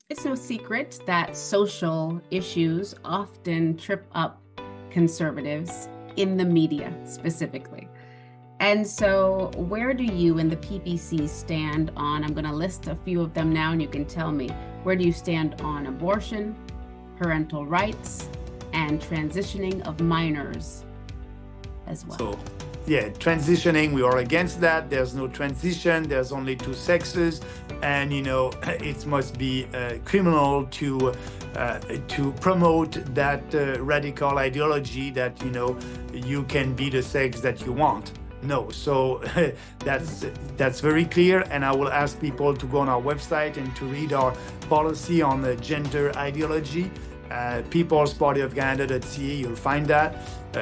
It's no secret that social issues often trip up conservatives in the media specifically. And so, where do you and the PPC stand on? I'm going to list a few of them now, and you can tell me where do you stand on abortion, parental rights, and transitioning of minors as well? So, yeah, transitioning, we are against that. There's no transition, there's only two sexes. And, it must be criminal to promote that radical ideology that, you can be the sex that you want. No, so that's very clear, and I will ask people to go on our website and to read our policy on the gender ideology. peoplespartyofcanada.ca, you'll find that.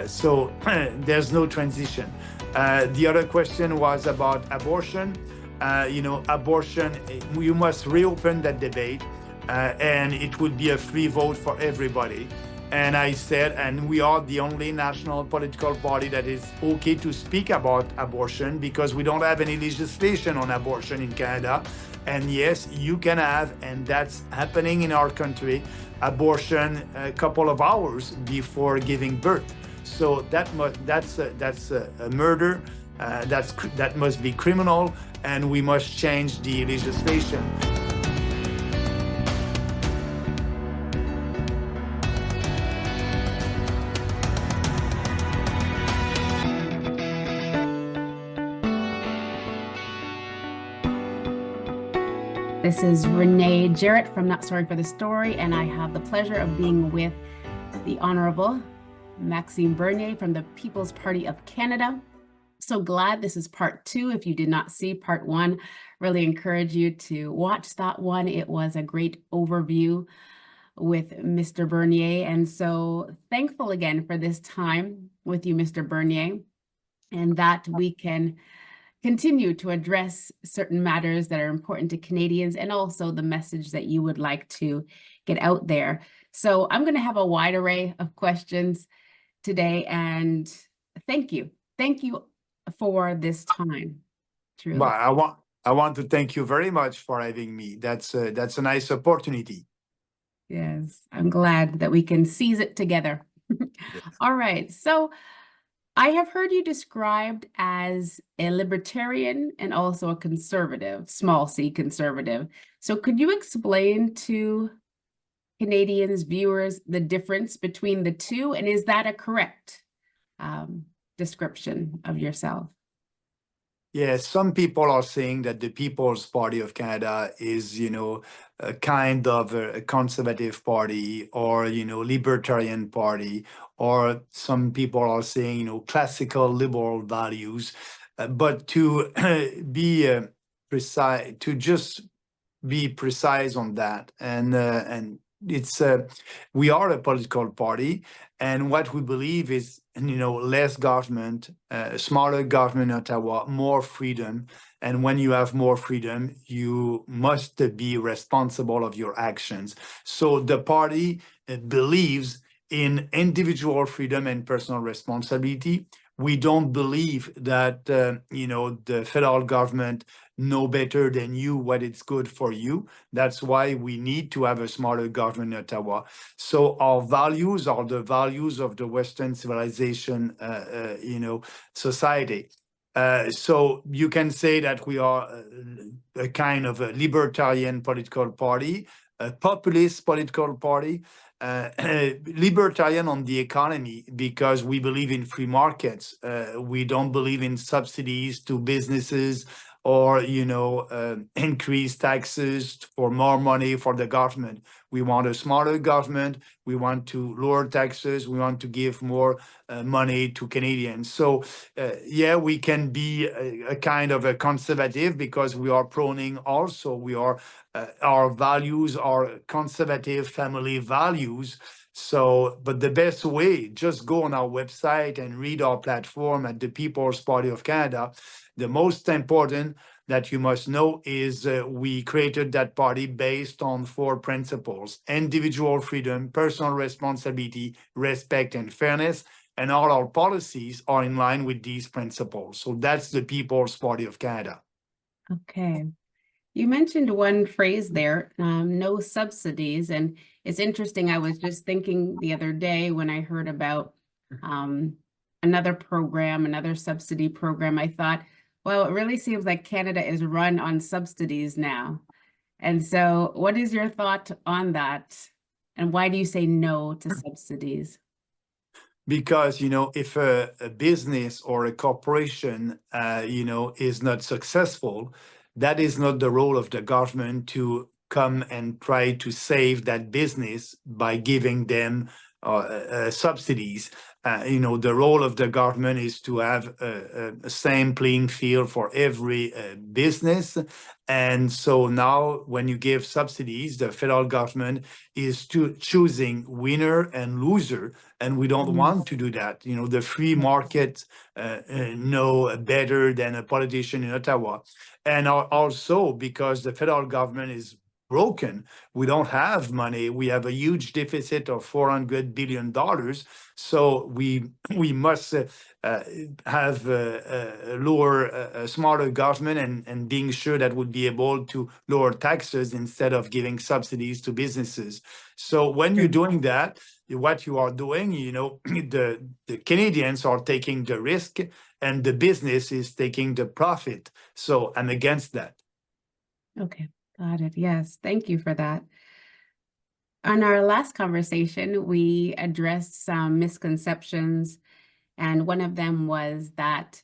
So there's no transition. The other question was about abortion. Abortion, you must reopen that debate, and it would be a free vote for everybody. And I said, and we are the only national political party that is okay to speak about abortion because we don't have any legislation on abortion in Canada. And yes, you can have, and that's happening in our country, abortion a couple of hours before giving birth. So that's a murder. That must be criminal, and we must change the legislation. This is Renee Jarrett from Not Sorry for the Story, and I have the pleasure of being with the Honorable Maxime Bernier from the People's Party of Canada. So glad this is part 2. If you did not see part 1, really encourage you to watch that one. It was a great overview with Mr. Bernier. And so thankful again for this time with you, Mr. Bernier, and that we can continue to address certain matters that are important to Canadians and also the message that you would like to get out there. So I'm going to have a wide array of questions today, and thank you. Thank you for this time. Truly. Well, I want to thank you very much for having me. That's a nice opportunity. Yes, I'm glad that we can seize it together. Yes. All right. So I have heard you described as a libertarian and also a conservative, small c conservative. So could you explain to Canadians, viewers, the difference between the two? And is that a correct description of yourself? Yeah, some people are saying that the People's Party of Canada is, a kind of a conservative party or, libertarian party, or some people are saying, classical liberal values. But to be precise, to just be precise on that, and it's we are a political party, and what we believe is less government, smaller government in Ottawa, more freedom. And when you have more freedom, you must be responsible of your actions. So the party believes in individual freedom and personal responsibility. We don't believe that the federal government know better than you what is good for you. That's why we need to have a smaller government in Ottawa. So our values are the values of the Western civilization, society. So you can say that we are a kind of a libertarian political party, a populist political party, libertarian on the economy because we believe in free markets. We don't believe in subsidies to businesses or increase taxes for more money for the government. We want a smaller government. We want to lower taxes. We want to give more money to Canadians. So yeah, we can be a kind of a conservative because we are proning also. We are our values are conservative family values. So, but the best way, just go on our website and read our platform at the People's Party of Canada. The most important that you must know is we created that party based on 4 principles: individual freedom, personal responsibility, respect, and fairness. And all our policies are in line with these principles. So that's the People's Party of Canada. Okay. You mentioned one phrase there, no subsidies. And it's interesting. I was just thinking the other day when I heard about um, another program, another subsidy program, I thought, well, it really seems like Canada is run on subsidies now. And so, what is your thought on that? And why do you say no to subsidies? Because if a business or a corporation is not successful, that is not the role of the government to come and try to save that business by giving them subsidies. The role of the government is to have a same playing field for every business. And so now when you give subsidies, the federal government is choosing winner and loser, and we don't Mhm. want to do that. The free market know better than a politician in Ottawa. And also because the federal government is broken, we don't have money. We have a huge deficit of $400 billion. So we must have a lower, a smarter government, and being sure that would be able to lower taxes instead of giving subsidies to businesses. So when you're doing that, what you are doing, the Canadians are taking the risk and the business is taking the profit. So I'm against that. Okay, got it. Yes, thank you for that. On our last conversation, we addressed some misconceptions, and one of them was that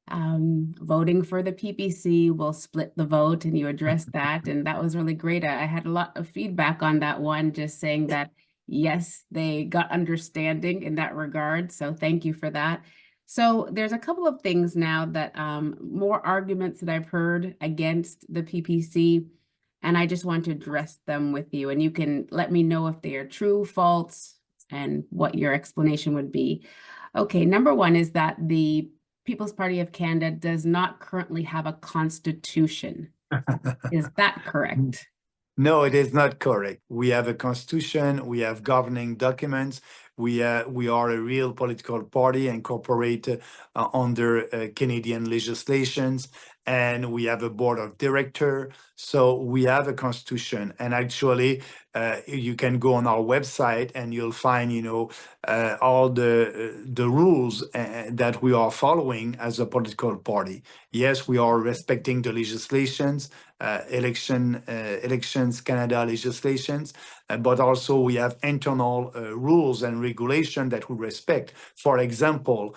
voting for the PPC will split the vote, and you addressed that, and that was really great. I had a lot of feedback on that one, just saying that yes, they got understanding in that regard. So thank you for that. So there's a couple of things now that more arguments that I've heard against the PPC, and I just want to address them with you, and you can let me know if they are true, false, and what your explanation would be. Okay, number one is that the People's Party of Canada does not currently have a constitution. Is that correct? No, it is not correct. We have a constitution, we have governing documents, we are a real political party incorporated under Canadian legislations, and we have a board of director. So we have a constitution, and actually, you can go on our website and you'll find, all the rules that we are following as a political party. Yes, we are respecting the legislations, elections Canada legislations, but also we have internal rules and regulation that we respect. For example,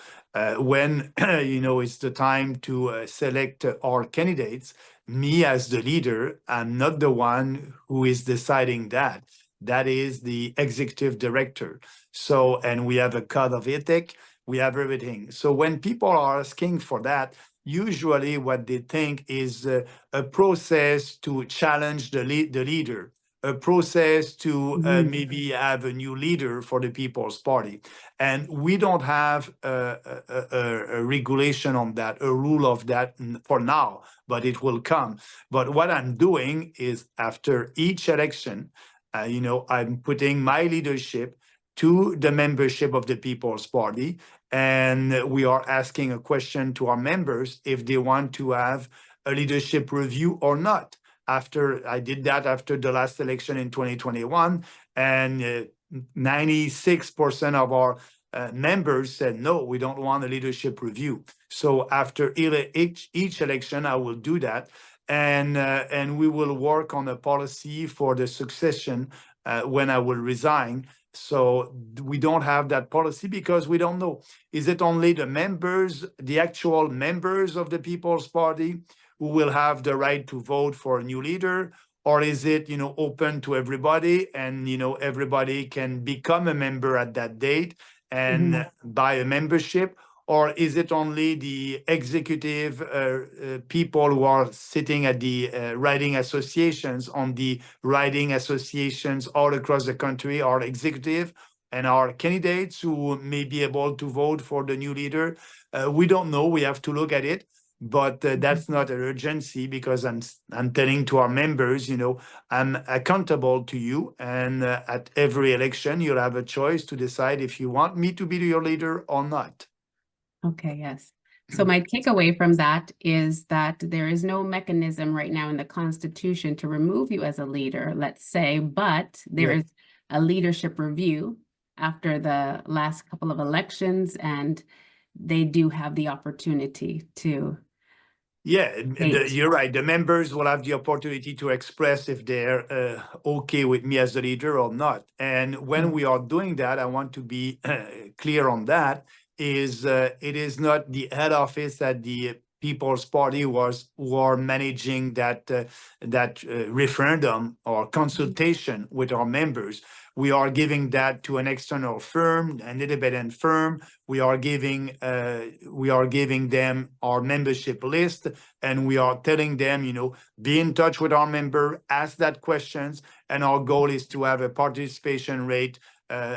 when it's the time to select our candidates, me as the leader, I'm not the one who is deciding that. That is the executive director. So, and we have a code of ethic, we have everything. So when people are asking for that, usually what they think is a process to challenge the leader, a process to maybe have a new leader for the People's Party. And we don't have a regulation on that, a rule of that for now, but it will come. But what I'm doing is after each election, I'm putting my leadership to the membership of the People's Party, and we are asking a question to our members if they want to have a leadership review or not. After I did that after the last election in 2021, and 96% of our members said, no, we don't want a leadership review. So after each election, I will do that. And we will work on a policy for the succession when I will resign. So we don't have that policy because we don't know. Is it only the members, the actual members of the People's Party who will have the right to vote for a new leader? Or is it, open to everybody, and, everybody can become a member at that date and buy a membership? Or is it only the executive people who are sitting at the riding associations, on the riding associations all across the country, are executive and are candidates who may be able to vote for the new leader? We don't know. We have to look at it. But that's not an urgency, because I'm telling to our members, I'm accountable to you, and at every election you'll have a choice to decide if you want me to be your leader or not. Okay, yes. So my takeaway from that is that there is no mechanism right now in the Constitution to remove you as a leader, let's say, but there Yes. is a leadership review after the last couple of elections, and they do have the opportunity to Yeah, date. you're right. The members will have the opportunity to express if they're okay with me as a leader or not. And when we are doing that, I want to be clear on that, is it is not the head office at the People's Party who are managing that referendum or consultation with our members. We are giving that to an external firm, an independent firm. We are giving them our membership list, and we are telling them, be in touch with our member, ask that questions, and our goal is to have a participation rate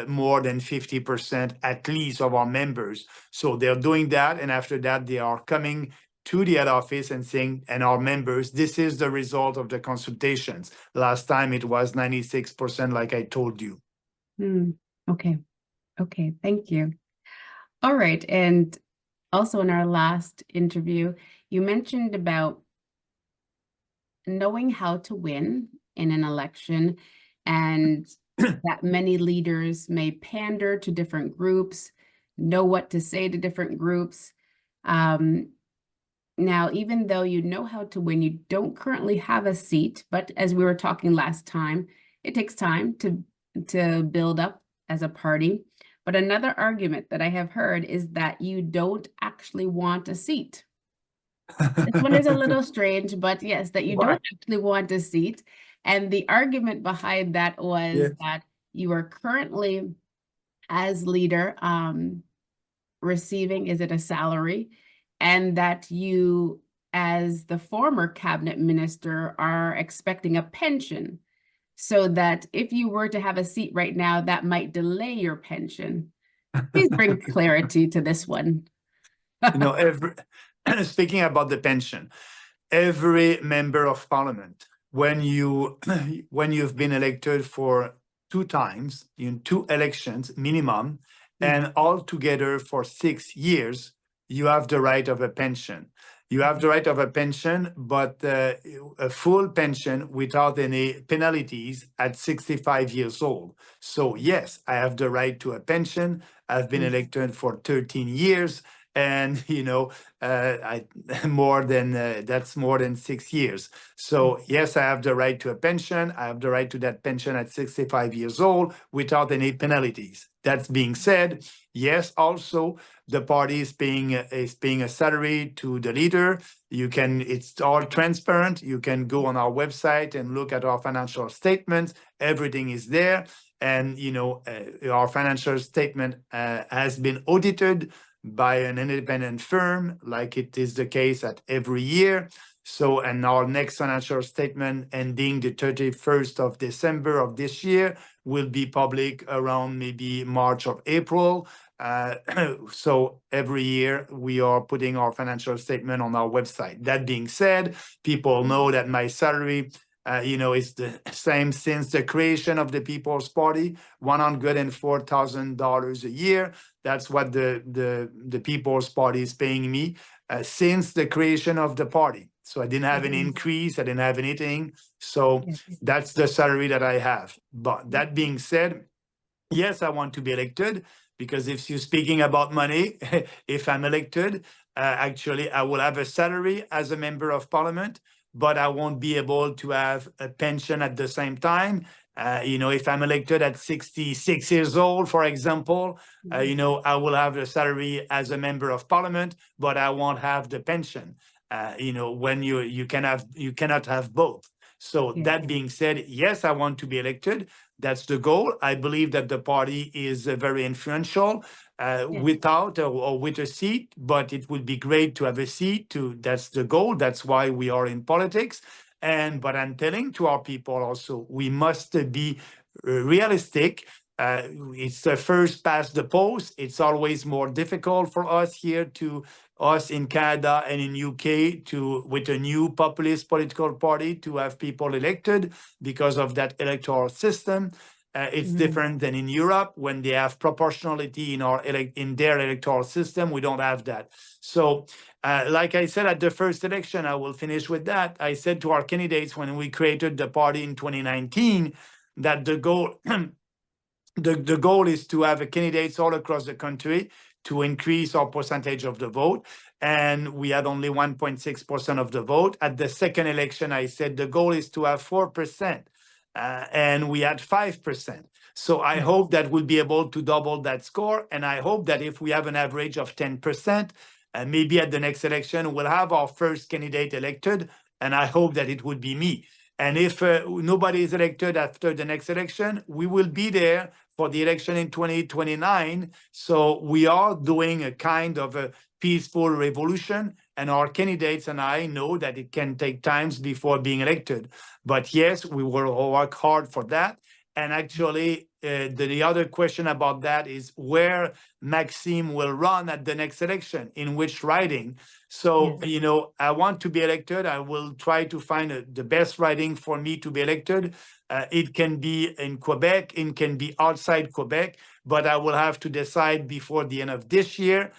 more than 50% at least of our members. So they're doing that, and after that, they are coming to the head office and saying, and our members, this is the result of the consultations. Last time it was 96%, like I told you. Okay. Okay. Thank you. All right. And also in our last interview, you mentioned about knowing how to win in an election and that many leaders may pander to different groups, know what to say to different groups. Now, even though you know how to win, you don't currently have a seat, but as we were talking last time, it takes time to build up as a party. But another argument that I have heard is that you don't actually want a seat. This one is a little strange, but yes, that you don't actually want a seat. And the argument behind that was that you are currently, as leader, receiving, is it a salary? And that you, as the former cabinet minister, are expecting a pension. So that if you were to have a seat right now, that might delay your pension. Please bring clarity to this one. Speaking about the pension, every member of parliament, when you've been elected for 2 times in 2 elections minimum, and altogether for 6 years, you have the right of a pension. You have the right of a pension, but a full pension without any penalties at 65 years old. So yes, I have the right to a pension. I've been elected for 13 years. And that's more than 6 years. So yes, I have the right to a pension. I have the right to that pension at 65 years old without any penalties. That being said, yes, also the party is paying a salary to the leader. It's all transparent. You can go on our website and look at our financial statements. Everything is there, and our financial statement has been audited by an independent firm, like it is the case at every year. So, and our next financial statement ending the 31st of December of this year will be public around maybe March or April. So every year we are putting our financial statement on our website. That being said, people know that my salary is the same since the creation of the People's Party, $104,000 a year. That's what the People's Party is paying me since the creation of the party. So I didn't have an increase. I didn't have anything. So that's the salary that I have. But that being said, yes, I want to be elected, because if you're speaking about money, if I'm elected, actually, I will have a salary as a member of parliament, but I won't be able to have a pension at the same time. If I'm elected at 66 years old, for example, I will have a salary as a member of parliament, but I won't have the pension. When you cannot have both. So that being said, yes, I want to be elected. That's the goal. I believe that the party is very influential without or with a seat, but it would be great to have a seat. That's the goal. That's why we are in politics. But I'm telling to our people also, we must be realistic. It's the first past the post. It's always more difficult for us in Canada and in UK with a new populist political party to have people elected because of that electoral system. It's different than in Europe when they have proportionality in their electoral system. We don't have that. So, like I said at the first election, I will finish with that. I said to our candidates when we created the party in 2019 that the goal the goal is to have candidates all across the country to increase our percentage of the vote. And we had only 1.6% of the vote. At the second election, I said the goal is to have 4%, and we had 5%. So I hope that we'll be able to double that score. And I hope that if we have an average of 10%, maybe at the next election, we'll have our first candidate elected. And I hope that it would be me. And if nobody is elected after the next election, we will be there for the election in 2029. So we are doing a kind of a peaceful revolution, and our candidates and I know that it can take times before being elected. But yes, we will work hard for that. And actually, the other question about that is where Maxime will run at the next election, in which riding. So, you know, I want to be elected. I will try to find the best riding for me to be elected. It can be in Quebec, it can be outside Quebec, but I will have to decide before the end of this year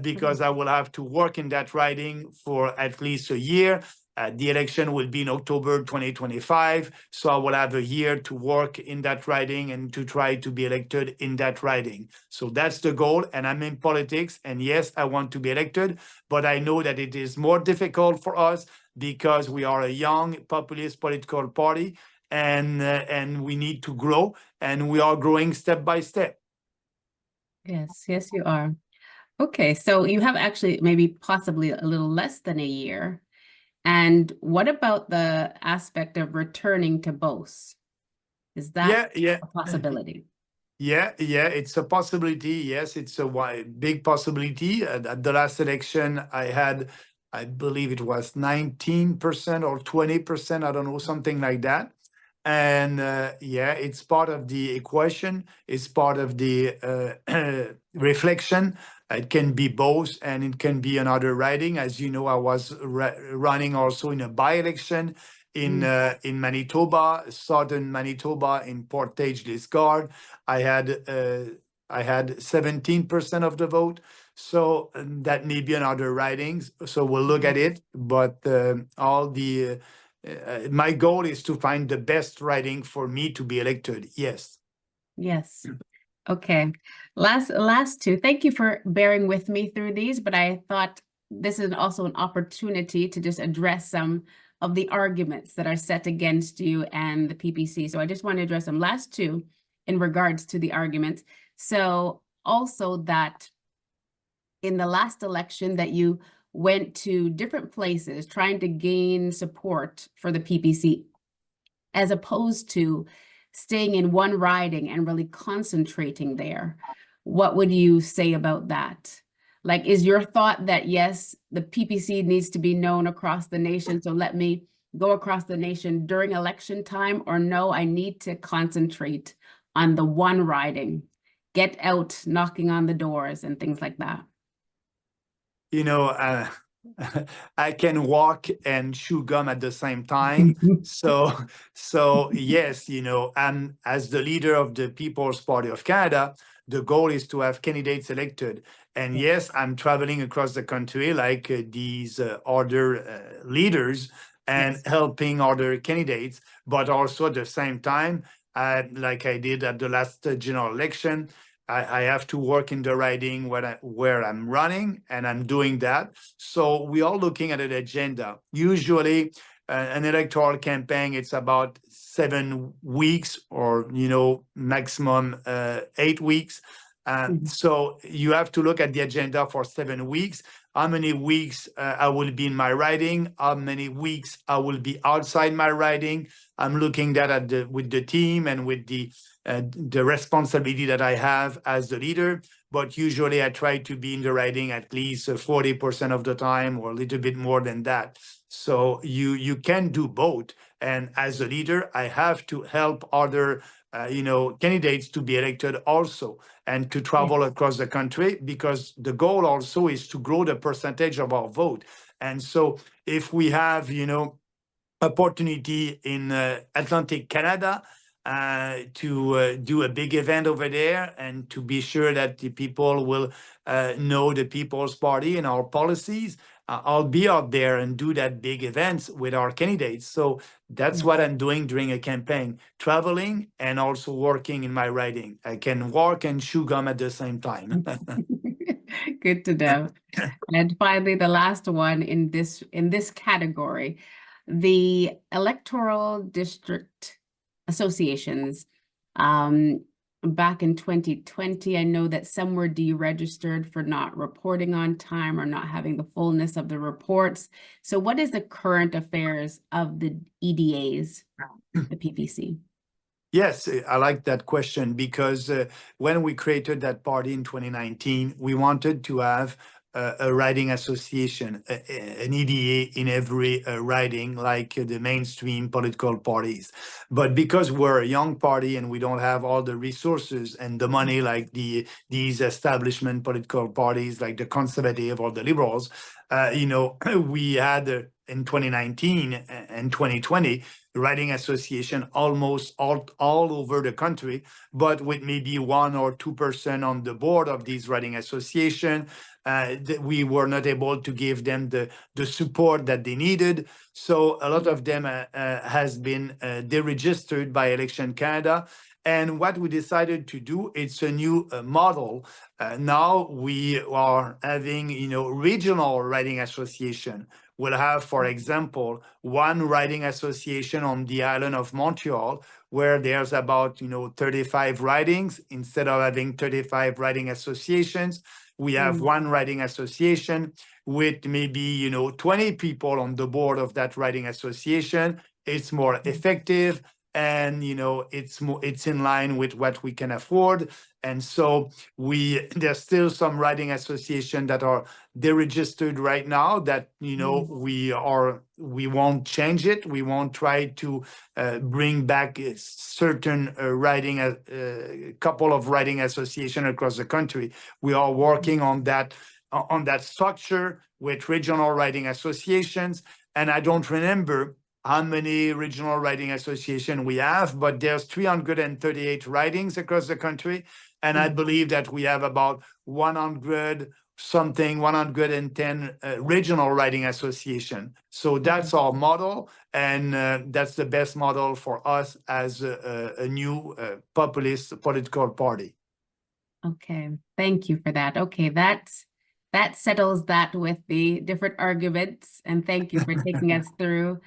because I will have to work in that riding for at least a year. The election will be in October 2025, so I will have a year to work in that riding and to try to be elected in that riding. So that's the goal, and I'm in politics, and yes, I want to be elected, but I know that it is more difficult for us because we are a young populist political party, and we need to grow, and we are growing step by step. Yes, yes, you are. Okay, so you have actually maybe possibly a little less than a year. And what about the aspect of returning to Beauce? Is that a possibility? Yeah, it's a possibility. Yes, it's a big possibility. At the last election, I had, I believe it was 19% or 20%, I don't know, something like that. And yeah, it's part of the equation. It's part of the reflection. It can be both, and it can be another riding. As you know, I was running also in a by-election in Manitoba, southern Manitoba, in Portage-Liscard. I had 17% of the vote. So that may be another ridings. So we'll look at it. But my goal is to find the best riding for me to be elected. Yes. Yes. Okay. Last two. Thank you for bearing with me through these, but I thought this is also an opportunity to just address some of the arguments that are set against you and the PPC. So I just want to address them. Last two in regards to the arguments. So also that in the last election that you went to different places trying to gain support for the PPC, as opposed to staying in one riding and really concentrating there. What would you say about that? Like, is your thought that, yes, the PPC needs to be known across the nation, so let me go across the nation during election time, or no, I need to concentrate on the one riding, get out knocking on the doors and things like that? You know, I can walk and chew gum at the same time. So yes, you know, and as the leader of the People's Party of Canada, the goal is to have candidates elected. And yes, I'm traveling across the country like these other leaders and helping other candidates, but also at the same time, like I did at the last general election, I have to work in the riding where I'm running, and I'm doing that. So we are looking at an agenda. Usually, an electoral campaign, it's about 7 weeks or, you know, maximum 8 weeks. So you have to look at the agenda for 7 weeks. How many weeks I will be in my riding, how many weeks I will be outside my riding. I'm looking at with the team and with the responsibility that I have as the leader. But usually I try to be in the riding at least 40% of the time, or a little bit more than that. So you can do both. And as a leader, I have to help other candidates to be elected also, and to travel across the country, because the goal also is to grow the percentage of our vote. And so if we have, opportunity in Atlantic Canada, to do a big event over there and to be sure that the people will know the People's Party and our policies. I'll be out there and do that big events with our candidates. So that's what I'm doing during a campaign, traveling and also working in my writing. I can walk and chew gum at the same time. Good to know. And finally, the last one in this category, the electoral district associations. Back in 2020, I know that some were deregistered for not reporting on time or not having the fullness of the reports. So what is the current affairs of the EDAs, the PPC? Yes, I like that question because when we created that party in 2019, we wanted to have a riding association, an EDA in every riding, like the mainstream political parties. But because we're a young party and we don't have all the resources and the money like these establishment political parties, like the Conservative or the Liberals, we had in 2019 and 2020 riding association almost all over the country, but with maybe 1 or 2% on the board of these riding association. We were not able to give them the support that they needed. So a lot of them has been deregistered by Election Canada. And what we decided to do, it's a new model. Now we are having, regional riding association. We'll have, for example, one riding association on the island of Montreal, where there's about, 35 ridings. Instead of having 35 riding associations, we have one riding association with maybe, 20 people on the board of that riding association. It's more effective. And it's in line with what we can afford, and so there's still some riding association that are deregistered right now. That we won't change it. We won't try to bring back a certain couple of riding association across the country. We are working on that structure with regional riding associations, and I don't remember how many regional riding association we have, but there's 338 ridings across the country. And I believe that we have about 110 regional riding association. So that's our model. And that's the best model for us as a new populist political party. Okay, thank you for that. Okay, that settles that with the different arguments. And thank you for taking us through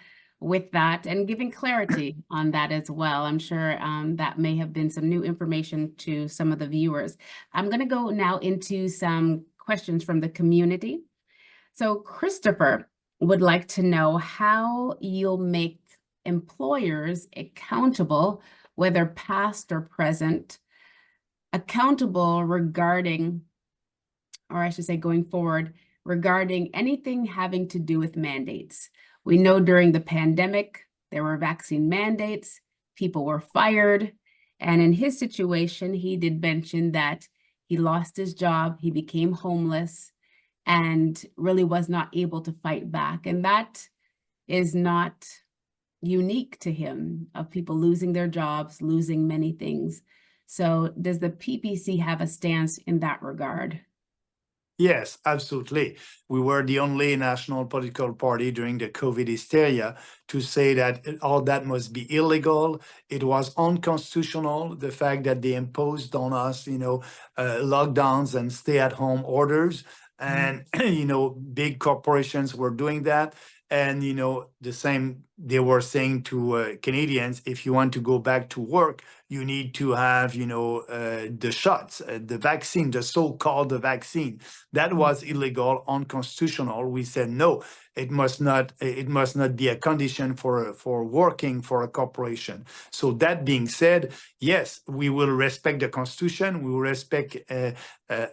with that and giving clarity on that as well. I'm sure that may have been some new information to some of the viewers. I'm going to go now into some questions from the community. So Christopher would like to know how you'll make employers accountable, whether past or present, accountable regarding, or I should say going forward, regarding anything having to do with mandates. We know during the pandemic, there were vaccine mandates, people were fired, and in his situation, he did mention that he lost his job, he became homeless, and really was not able to fight back. And that is not unique to him, of people losing their jobs, losing many things. So does the PPC have a stance in that regard? Yes, absolutely. We were the only national political party during the COVID hysteria to say that all that must be illegal. It was unconstitutional, the fact that they imposed on us, lockdowns and stay-at-home orders. And, big corporations were doing that. And, the same, they were saying to Canadians, if you want to go back to work, you need to have, the shots, the vaccine, the so-called vaccine. That was illegal, unconstitutional. We said, no, it must not be a condition for working for a corporation. So that being said, yes, we will respect the Constitution. We will respect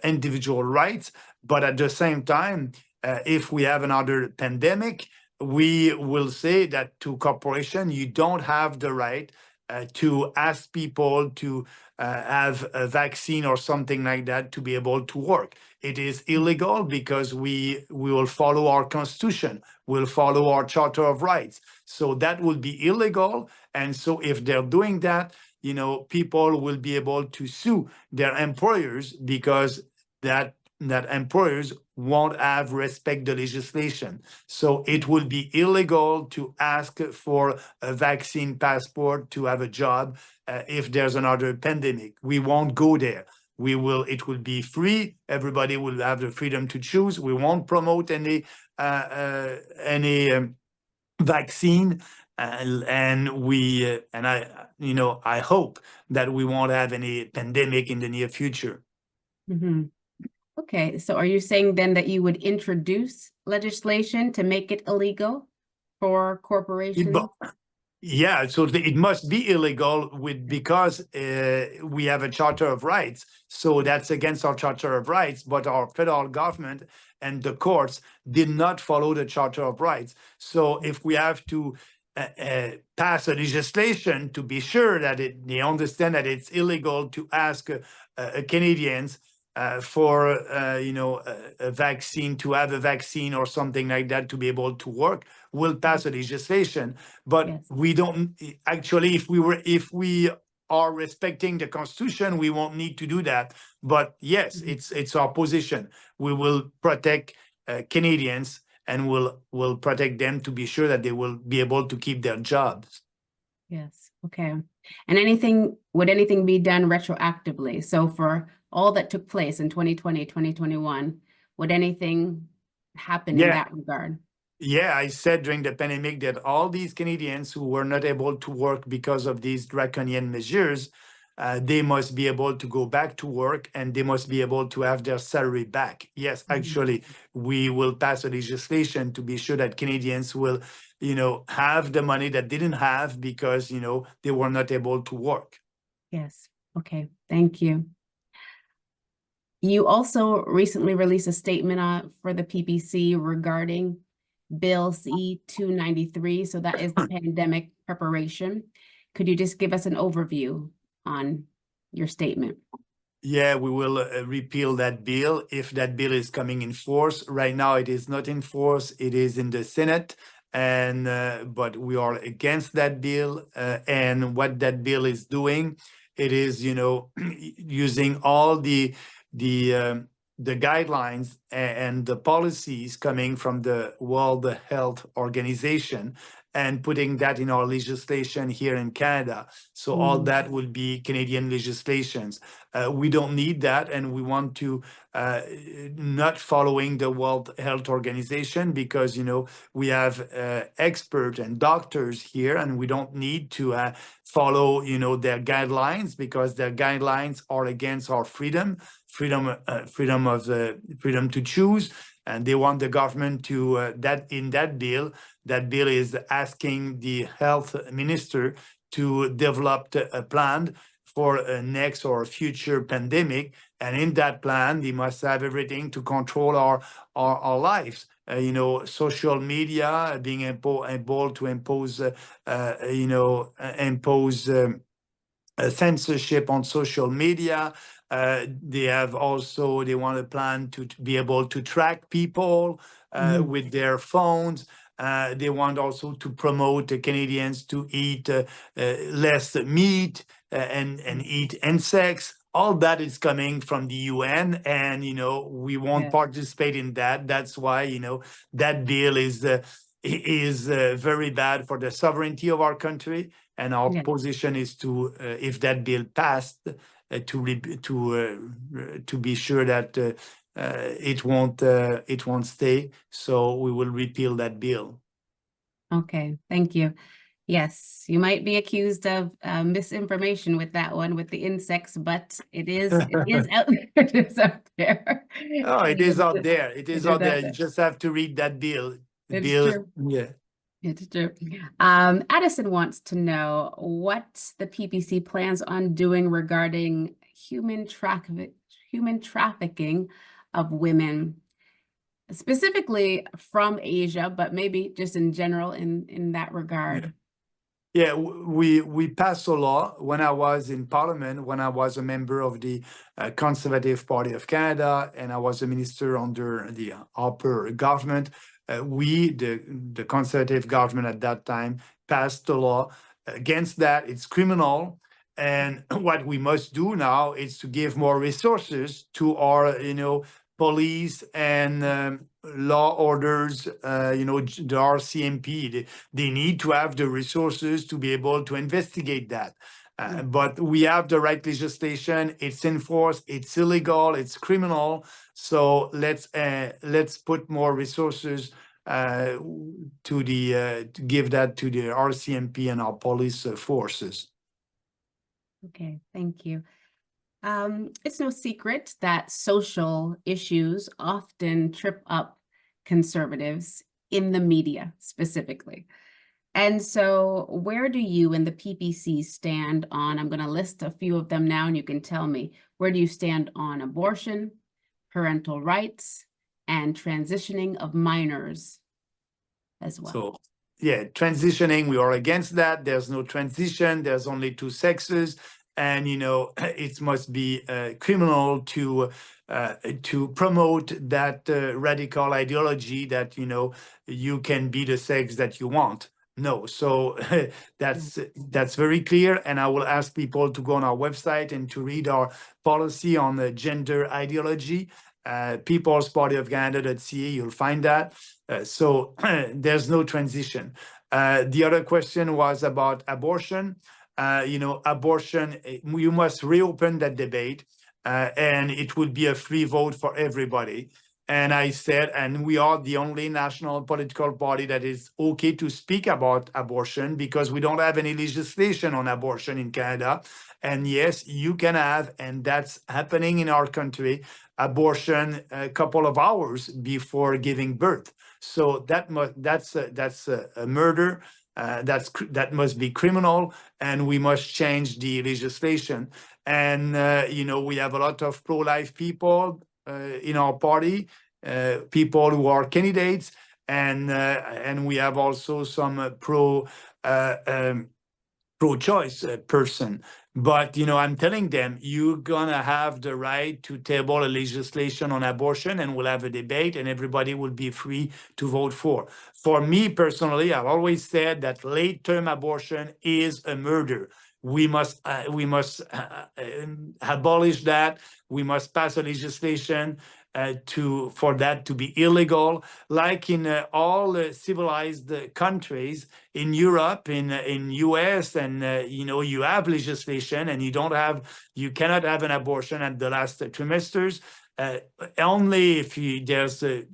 individual rights. But at the same time, if we have another pandemic, we will say that to corporation, you don't have the right to ask people to have a vaccine or something like that to be able to work. It is illegal because we will follow our Constitution, we'll follow our Charter of Rights. So that will be illegal. And so if they're doing that, people will be able to sue their employers because that employers won't have respect the legislation. So it will be illegal to ask for a vaccine passport to have a job if there's another pandemic. We won't go there. It will be free. Everybody will have the freedom to choose. We won't promote any vaccine. I hope that we won't have any pandemic in the near future. Mm-hmm. Okay, so are you saying then that you would introduce legislation to make it illegal for corporations? Yeah, so it must be illegal because we have a Charter of Rights. So that's against our Charter of Rights, but our federal government and the courts did not follow the Charter of Rights. So if we have to pass a legislation to be sure that they understand that it's illegal to ask Canadians for a vaccine, to have a vaccine or something like that to be able to work, we'll pass a legislation. But Yes. we don't actually, if we are respecting the Constitution, we won't need to do that. But yes, it's our position. We will protect Canadians, and we'll protect them to be sure that they will be able to keep their jobs. Yes. Okay. And would anything be done retroactively? So for all that took place in 2020, 2021, would anything happen in that regard? Yeah, I said during the pandemic that all these Canadians who were not able to work because of these draconian measures, they must be able to go back to work, and they must be able to have their salary back. Yes, actually, we will pass a legislation to be sure that Canadians will, have the money that they didn't have because, they were not able to work. Yes. Okay. Thank you. You also recently released a statement for the PPC regarding Bill C-293. So that is the pandemic preparation. Could you just give us an overview on your statement? Yeah, we will repeal that bill if that bill is coming in force. Right now, it is not in force. It is in the Senate, and but we are against that bill. And what that bill is doing, it is using all the guidelines and the policies coming from the World Health Organization and putting that in our legislation here in Canada. So all that will be Canadian legislations. We don't need that, and we want to not following the World Health Organization because, we have experts and doctors here, and we don't need to follow, their guidelines because their guidelines are against our freedom to choose. And they want the government to that bill is asking the health minister to develop a plan for a next or future pandemic. And in that plan, they must have everything to control our lives. Social media, being able to impose, censorship on social media. They want a plan to be able to track people with their phones. They want also to promote the Canadians to eat less meat and eat insects. All that is coming from the UN, and we won't participate in that. That's why that bill is very bad for the sovereignty of our country. And our position is to, if that bill passed, to be sure that it won't stay. So we will repeal that bill. Okay, thank you. Yes, you might be accused of misinformation with that one, with the insects, but it is out there. It is out there. Oh, it is out there. It is out there. You just have to read that bill. It's true. Yeah. It's true. Addison wants to know what the PPC plans on doing regarding human trafficking of women, specifically from Asia, but maybe just in general in that regard. Yeah, we passed a law when I was in Parliament, when I was a member of the Conservative Party of Canada, and I was a minister under the Harper government. The Conservative government at that time, passed a law against that. It's criminal And what we must do now is to give more resources to our, police and law orders, the RCMP. They need to have the resources to be able to investigate that. But we have the right legislation. It's enforced. It's illegal. It's criminal. So let's put more resources to give that to the RCMP and our police forces. Okay, thank you. It's no secret that social issues often trip up conservatives in the media specifically. And so where do you and the PPC stand on, I'm going to list a few of them now and you can tell me, where do you stand on abortion, parental rights, and transitioning of minors as well? So, yeah, transitioning, we are against that. There's no transition. There's only two sexes. And, it must be criminal to promote that radical ideology that, you can be the sex that you want. No, so that's very clear. And I will ask people to go on our website and to read our policy on the gender ideology. People's Party of Canada.ca, you'll find that. So there's no transition. The other question was about abortion. Abortion, you must reopen that debate, and it would be a free vote for everybody. And I said, and we are the only national political party that is okay to speak about abortion because we don't have any legislation on abortion in Canada. And yes, you can have, and that's happening in our country, abortion a couple of hours before giving birth. So that's a murder. That must be criminal, and we must change the legislation. And we have a lot of pro-life people in our party, people who are candidates, and we have also some pro-choice person. But, I'm telling them, you're going to have the right to table a legislation on abortion, and we'll have a debate, and everybody will be free to vote for. For me personally, I've always said that late-term abortion is a murder. We must abolish that. We must pass a legislation for that to be illegal, like in all civilized countries in Europe, in US, and you have legislation, and you cannot have an abortion at the last trimesters. Only if there's a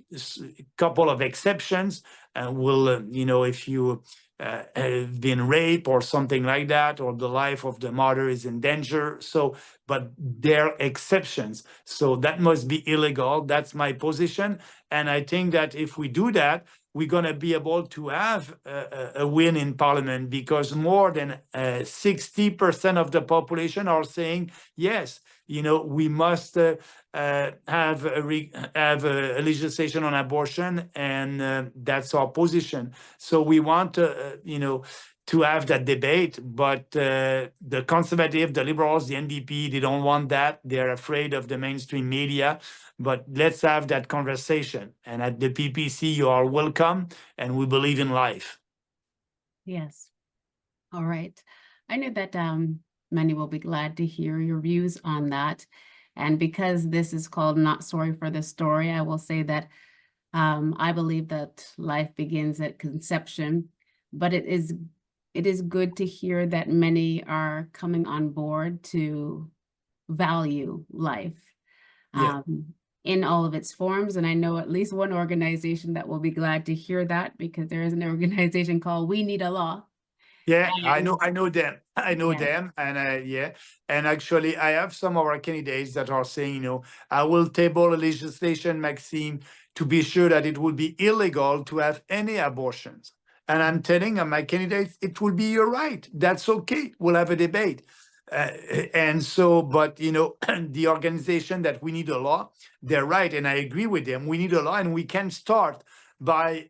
couple of exceptions, if you have been raped or something like that, or the life of the mother is in danger. So, but there are exceptions. So that must be illegal. That's my position. And I think that if we do that, we're going to be able to have a win in Parliament, because more than 60% of the population are saying, yes, we must have a legislation on abortion, and that's our position. So we want to have that debate, but the conservative, the liberals, the NDP, they don't want that. They're afraid of the mainstream media. But let's have that conversation. And at the PPC, you are welcome, and we believe in life. Yes. All right. I know that many will be glad to hear your views on that. And because this is called Not Sorry for the Story, I will say that I believe that life begins at conception, but it is good to hear that many are coming on board to value life. Yeah. In all of its forms. And I know at least one organization that will be glad to hear that, because there is an organization called We Need a Law. Yeah, And, I know them. I know yeah. them. And yeah. And actually, I have some of our candidates that are saying, I will table a legislation, Maxime, to be sure that it will be illegal to have any abortions. And I'm telling my candidates, it will be your right. That's okay. We'll have a debate. And so, but, the organization that We Need a Law, they're right. And I agree with them. We need a law, and we can start by,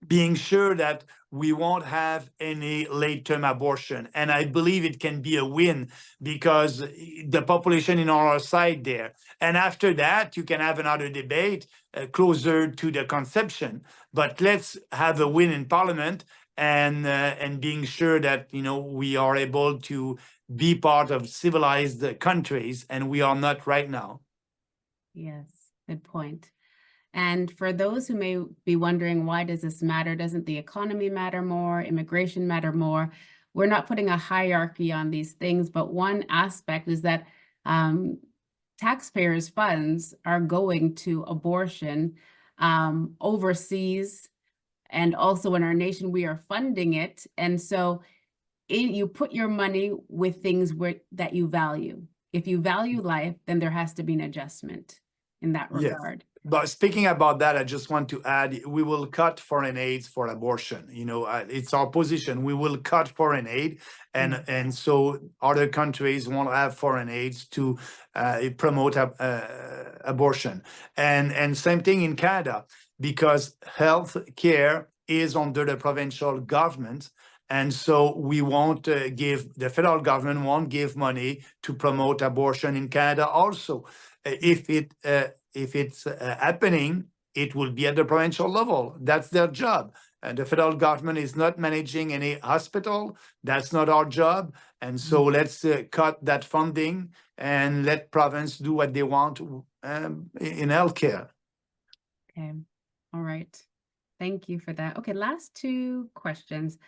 being sure that we won't have any late-term abortion. And I believe it can be a win, because the population in our side there. And after that, you can have another debate closer to the conception. But let's have a win in Parliament, and being sure that we are able to be part of civilized countries, and we are not right now. Yes, good point. And for those who may be wondering, why does this matter? Doesn't the economy matter more? Immigration matter more? We're not putting a hierarchy on these things, but one aspect is that taxpayers' funds are going to abortion overseas, and also in our nation, we are funding it. And so you put your money with things that you value. If you value life, then there has to be an adjustment in that regard. Yes. But speaking about that, I just want to add, we will cut foreign aid for abortion. It's our position. We will cut foreign aid, and so other countries won't have foreign aids to promote abortion. And same thing in Canada, because health care is under the provincial government. And so we won't the federal government won't give money to promote abortion in Canada also. If it's happening, it will be at the provincial level. That's their job. And the federal government is not managing any hospital. That's not our job. And so let's cut that funding and let province do what they want in healthcare. Okay. All right. Thank you for that. Okay, last two questions.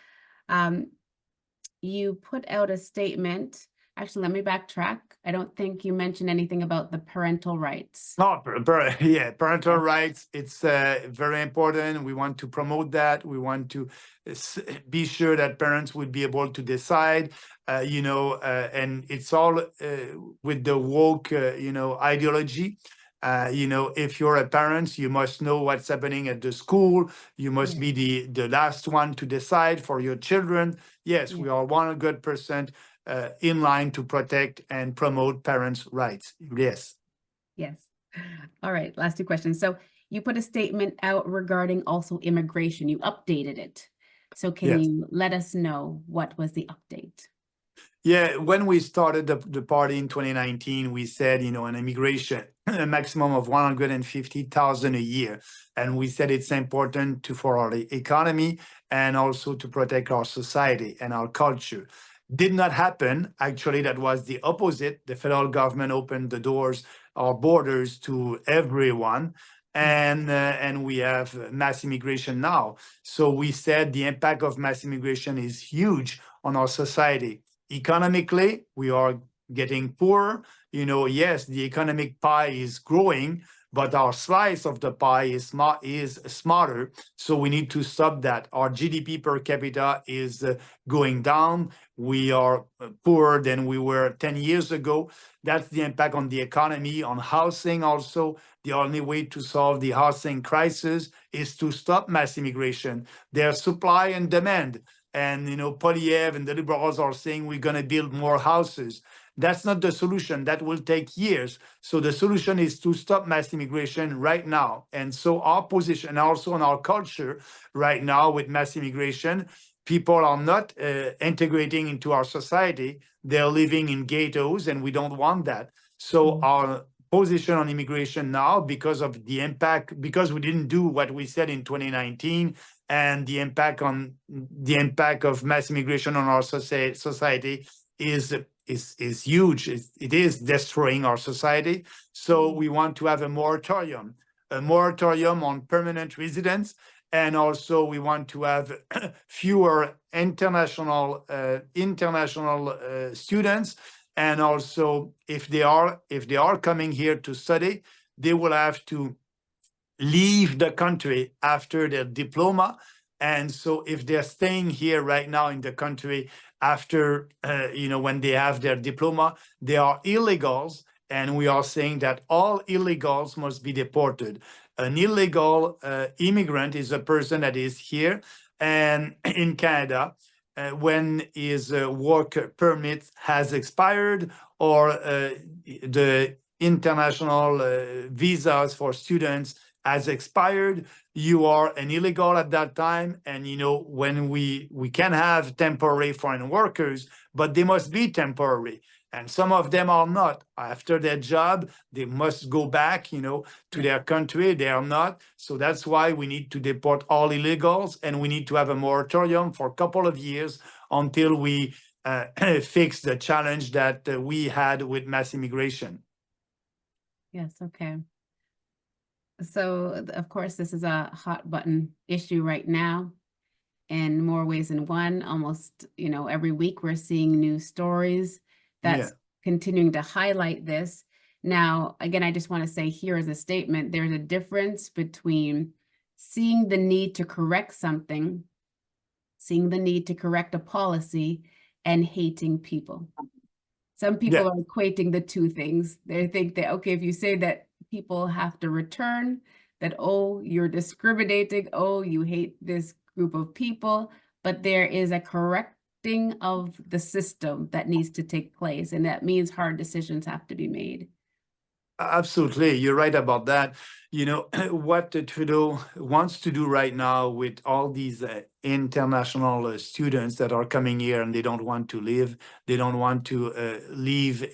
You put out a statement. Actually, let me backtrack. I don't think you mentioned anything about the parental rights. No, parental rights. It's very important. We want to promote that. We want to be sure that parents would be able to decide, and it's all with the woke, ideology. If you're a parent, you must know what's happening at the school. You must be the last one to decide for your children. Yes, we are 100% in line to protect and promote parents' rights. Yes. Yes. All right. Last two questions. So you put a statement out regarding also immigration. You updated it. So can you let us know what was the update? Yeah, when we started the party in 2019, we said, an immigration, a maximum of 150,000 a year. And we said it's important for our economy and also to protect our society and our culture. Did not happen. Actually, that was the opposite. The federal government opened the doors, our borders, to everyone. And we have mass immigration now. So we said the impact of mass immigration is huge on our society. Economically, we are getting poorer. Yes, the economic pie is growing, but our slice of the pie is smaller. So we need to stop that. Our GDP per capita is going down. We are poorer than we were 10 years ago. That's the impact on the economy, on housing also. The only way to solve the housing crisis is to stop mass immigration. There's supply and demand. And, Polyev and the liberals are saying we're going to build more houses. That's not the solution. That will take years. So the solution is to stop mass immigration right now. And so our position, and also in our culture right now with mass immigration, people are not integrating into our society. They're living in ghettos, and we don't want that. So our position on immigration now, because of the impact, because we didn't do what we said in 2019, and the impact of mass immigration on our society is huge. It is destroying our society. So we want to have a moratorium on permanent residence, and also we want to have fewer international students. And also, if they are coming here to study, they will have to leave the country after their diploma. And so if they're staying here right now in the country after, when they have their diploma, they are illegals. And we are saying that all illegals must be deported. An illegal immigrant is a person that is here and in Canada when his work permit has expired, or the international visas for students has expired. You are an illegal at that time. And when we can have temporary foreign workers, but they must be temporary. And some of them are not. After their job, they must go back, to their country. They are not. So that's why we need to deport all illegals, and we need to have a moratorium for a couple of years until we fix the challenge that we had with mass immigration. Yes, okay. So, of course, this is a hot button issue right now in more ways than one. Almost, every week we're seeing new stories that's continuing to highlight this. Now, again, I just want to say here as a statement, there's a difference between seeing the need to correct something, seeing the need to correct a policy, and hating people. Some people are equating the two things. They think that, okay, if you say that people have to return, that, oh, you're discriminating, oh, you hate this group of people, but there is a correcting of the system that needs to take place, and that means hard decisions have to be made. Absolutely, you're right about that. What Trudeau wants to do right now with all these international students that are coming here and they don't want to live, they don't want to leave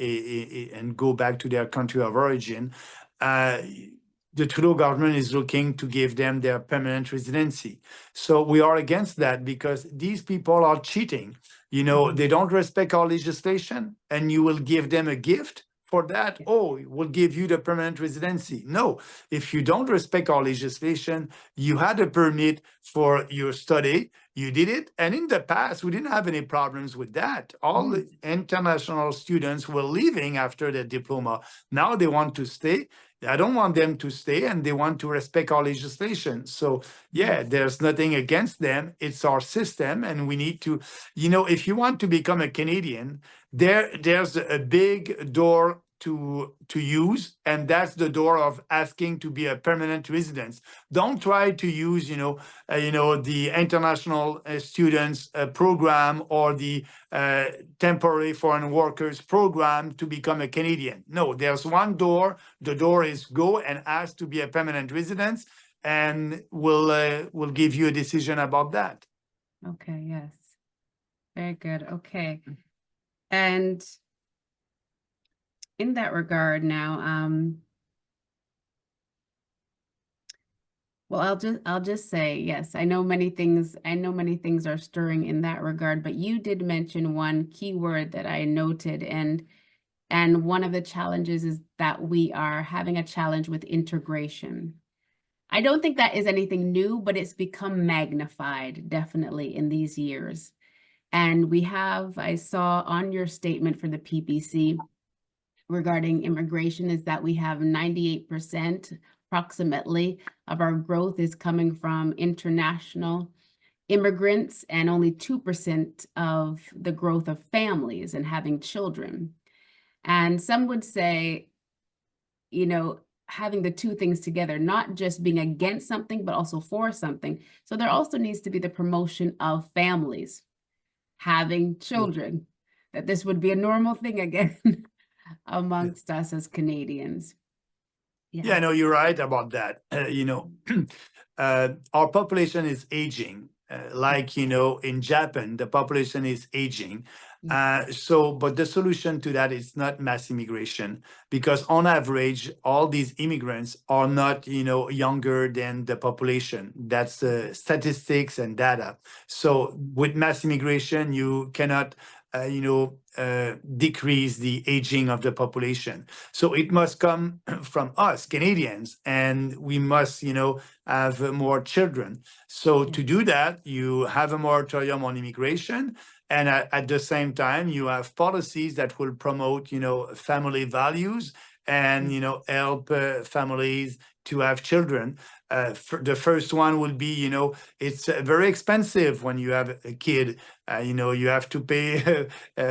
and go back to their country of origin. The Trudeau government is looking to give them their permanent residency. So we are against that because these people are cheating. They don't respect our legislation, and you will give them a gift for that. Oh, we'll give you the permanent residency. No, if you don't respect our legislation, you had a permit for your study, you did it. And in the past, we didn't have any problems with that. All the international students were leaving after their diploma. Now they want to stay. I don't want them to stay, and they want to respect our legislation. So yeah, there's nothing against them. It's our system, and we need to, if you want to become a Canadian, there's a big door to use, and that's the door of asking to be a permanent resident. Don't try to use, the international students program or the temporary foreign workers program to become a Canadian. No, there's one door. The door is go and ask to be a permanent resident, and we'll give you a decision about that. Okay, yes. Very good. Okay. And in that regard now, well, I'll just say, yes, I know many things are stirring in that regard, but you did mention one key word that I noted, and one of the challenges is that we are having a challenge with integration. I don't think that is anything new, but it's become magnified definitely in these years. And I saw on your statement for the PPC regarding immigration is that we have 98% approximately of our growth is coming from international immigrants, and only 2% of the growth of families and having children. And some would say, having the two things together, not just being against something, but also for something. So there also needs to be the promotion of families having children, that this would be a normal thing again amongst us as Canadians. Yeah, no, you're right about that. Our population is aging. In Japan, the population is aging. But the solution to that is not mass immigration, because on average, all these immigrants are not, younger than the population. That's statistics and data. So with mass immigration, you cannot, decrease the aging of the population. So it must come from us, Canadians, and we must, have more children. So to do that, you have a moratorium on immigration, and at the same time, you have policies that will promote, family values and, help families to have children. The first one will be, it's very expensive when you have a kid. You have to pay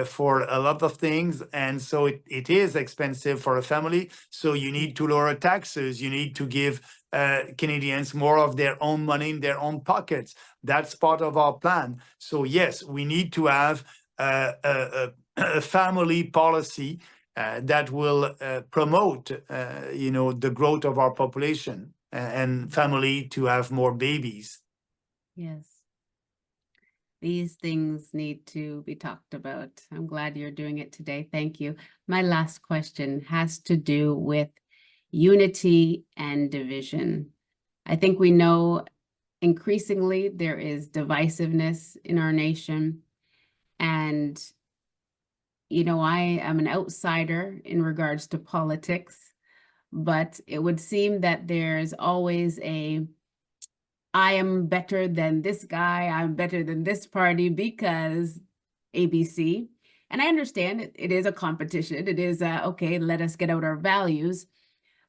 for a lot of things. And so it is expensive for a family. So you need to lower taxes. You need to give Canadians more of their own money in their own pockets. That's part of our plan. So yes, we need to have a family policy that will promote, the growth of our population and family to have more babies. Yes. These things need to be talked about. I'm glad you're doing it today. Thank you. My last question has to do with unity and division. I think we know increasingly there is divisiveness in our nation, and I am an outsider in regards to politics, but it would seem that there's always I am better than this guy, I'm better than this party because ABC. And I understand it is a competition. It is, okay, let us get out our values.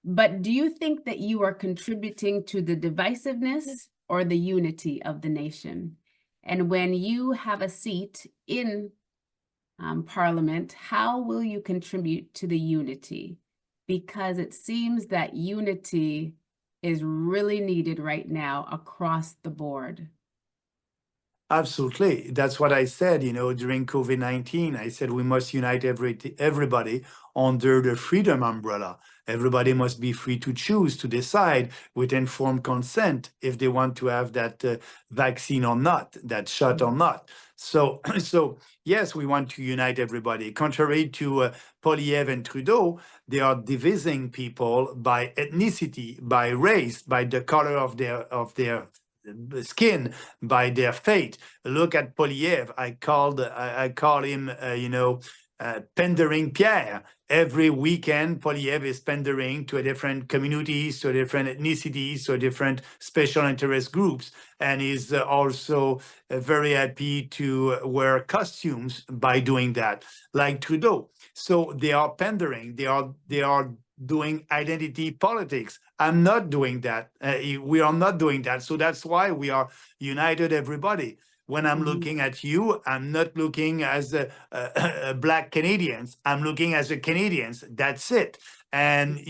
But do you think that you are contributing to the divisiveness or the unity of the nation? And when you have a seat in Parliament, how will you contribute to the unity? Because it seems that unity is really needed right now across the board. Absolutely. That's what I said, during COVID-19. I said we must unite everybody under the freedom umbrella. Everybody must be free to choose, to decide with informed consent if they want to have that vaccine or not, that shot or not. So, yes, we want to unite everybody. Contrary to Poilievre and Trudeau, they are dividing people by ethnicity, by race, by the color of their skin, by their fate. Look at Poilievre. I call him, pandering Pierre. Every weekend, Poilievre is pandering to a different communities, to a different ethnicities, to a different special interest groups, and is also very happy to wear costumes by doing that, like Trudeau. So they are pandering. They are doing identity politics. I'm not doing that. We are not doing that. So that's why we are united, everybody. When I'm looking at you, I'm not looking as a Black Canadians. I'm looking as a Canadians. That's it. And,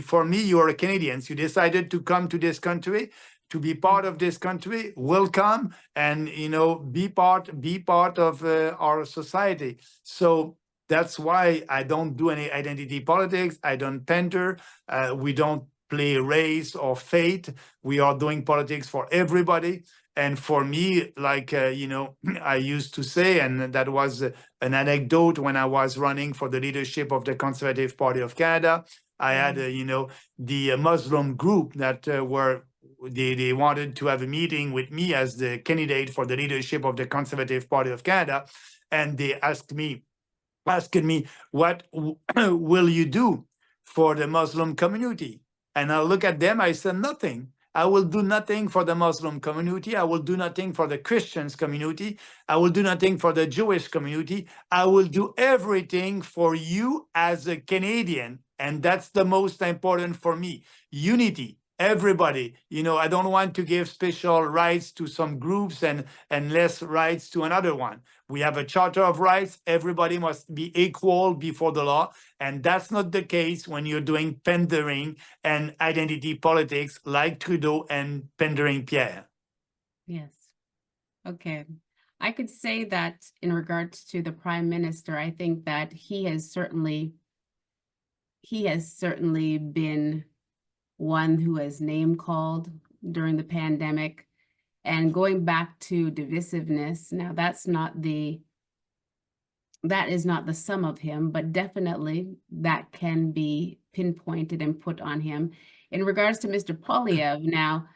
for me, you're a Canadian. You decided to come to this country, to be part of this country. Welcome, and, be part of our society. So that's why I don't do any identity politics. I don't pander. We don't play race or fate. We are doing politics for everybody. And for me, like, I used to say, and that was an anecdote when I was running for the leadership of the Conservative Party of Canada. I had, the Muslim group that they wanted to have a meeting with me as the candidate for the leadership of the Conservative Party of Canada. And they asking me, what will you do for the Muslim community? And I look at them, I said, nothing. I will do nothing for the Muslim community. I will do nothing for the Christians community. I will do nothing for the Jewish community. I will do everything for you as a Canadian. And that's the most important for me. Unity. Everybody, I don't want to give special rights to some groups and less rights to another one. We have a Charter of Rights. Everybody must be equal before the law. And that's not the case when you're doing pandering and identity politics like Trudeau and pandering Pierre. Yes. Okay. I could say that in regards to the Prime Minister, I think that he has certainly been one who has name called during the pandemic. And going back to divisiveness, now that is not the sum of him, but definitely that can be pinpointed and put on him. In regards to Mr. Poilievre, now,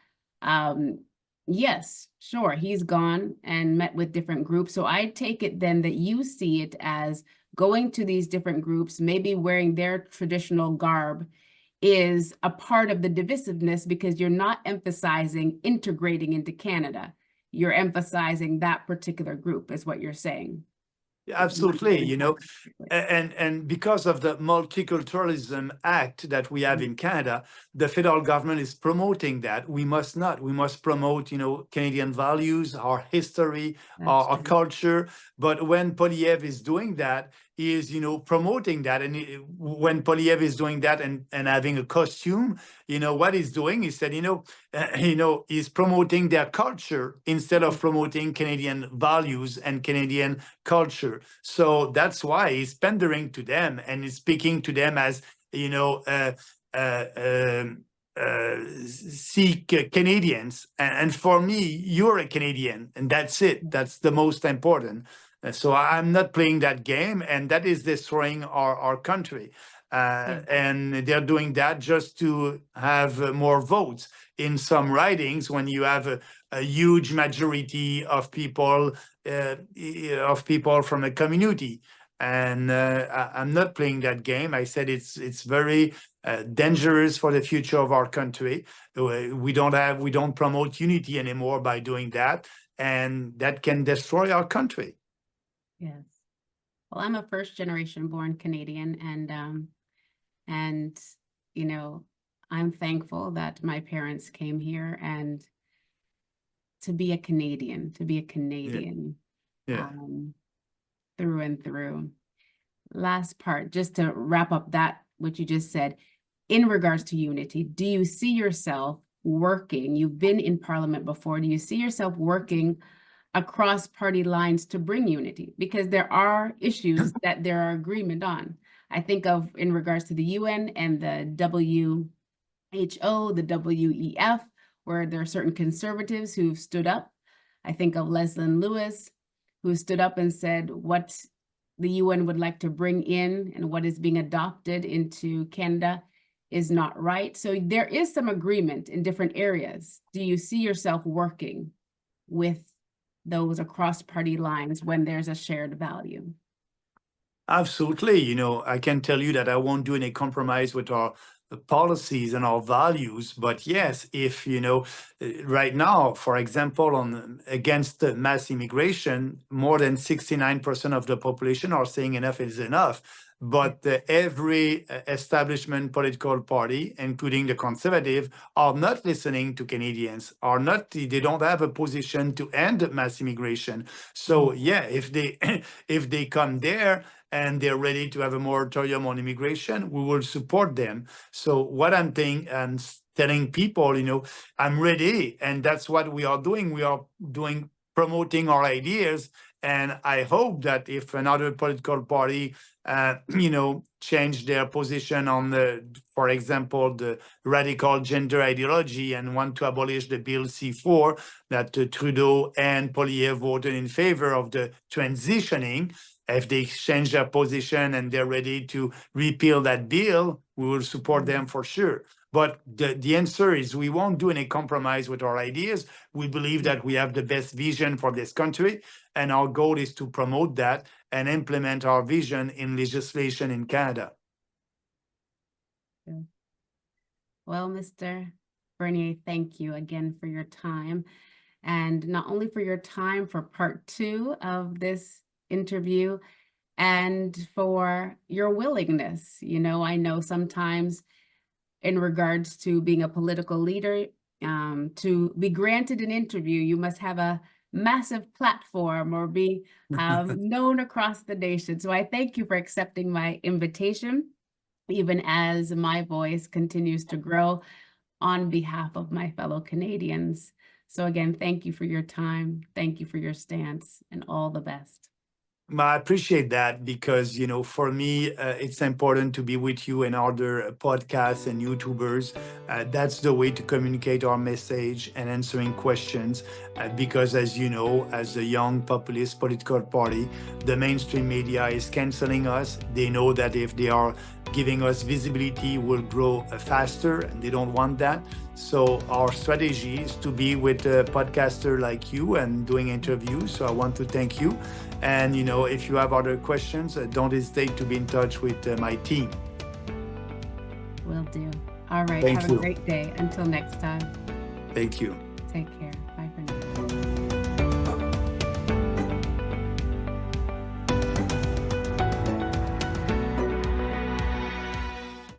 yes, sure, he's gone and met with different groups. So I take it then that you see it as going to these different groups, maybe wearing their traditional garb, is a part of the divisiveness because you're not emphasizing integrating into Canada. You're emphasizing that particular group, is what you're saying. Absolutely, and because of the Multiculturalism Act that we have in Canada, the federal government is promoting that. We must not. We must promote, Canadian values, our history, our culture. But when Poilievre is doing that, he is, promoting that. And when Poilievre is doing that and having a costume, what he's doing is that, he's promoting their culture instead of promoting Canadian values and Canadian culture. So that's why he's pandering to them and he's speaking to them as, Sikh Canadians. And for me, you're a Canadian, and that's it. That's the most important. So I'm not playing that game, and that is destroying our country. And they're doing that just to have more votes in some ridings when you have a huge majority of people from a community. And I'm not playing that game. I said it's very dangerous for the future of our country. We don't promote unity anymore by doing that, and that can destroy our country. Yes. Well, I'm a first generation born Canadian, and you know, I'm thankful that my parents came here and to be a Canadian, Yeah. through and through. Last part, just to wrap up that, what you just said, in regards to unity, do you see yourself working? You've been in Parliament before. Do you see yourself working across party lines to bring unity? Because there are issues that there are agreement on. I think of in regards to the UN and the WHO, the WEF, where there are certain conservatives who've stood up. I think of Leslie Lewis, who stood up and said what the UN would like to bring in and what is being adopted into Canada is not right. So there is some agreement in different areas. Do you see yourself working with those across party lines when there's a shared value? Absolutely. I can tell you that I won't do any compromise with our policies and our values. But yes, if, right now, for example, against the mass immigration, more than 69% of the population are saying enough is enough. But every establishment political party, including the Conservative, are not listening to Canadians, they don't have a position to end mass immigration. So yeah, if they come there, and they're ready to have a moratorium on immigration, we will support them. So what I'm telling people, I'm ready, and that's what we are doing. We are promoting our ideas, and I hope that if another political party, change their position on for example, the radical gender ideology and want to abolish the Bill C-4, that Trudeau and Poilievre voted in favor of the transitioning. If they change their position and they're ready to repeal that bill, we will support them for sure. But the answer is we won't do any compromise with our ideas. We believe that we have the best vision for this country, and our goal is to promote that and implement our vision in legislation in Canada. Well, Mr. Bernier, thank you again for your time, and not only for your time for part 2 of this interview, and for your willingness. I know sometimes in regards to being a political leader, to be granted an interview, you must have a massive platform or be known across the nation. So I thank you for accepting my invitation, even as my voice continues to grow on behalf of my fellow Canadians. So again, thank you for your time. Thank you for your stance, and all the best. I appreciate that because, for me, it's important to be with you and other podcasts and YouTubers. That's the way to communicate our message and answering questions. Because as you know, as a young populist political party, the mainstream media is canceling us. They know that if they are giving us visibility, we'll grow faster, and they don't want that. So our strategy is to be with a podcaster like you and doing interviews. So I want to thank you. And, if you have other questions, don't hesitate to be in touch with my team. Will do. All right. Thank Have you. a great day. Until next time. Thank you. Take care.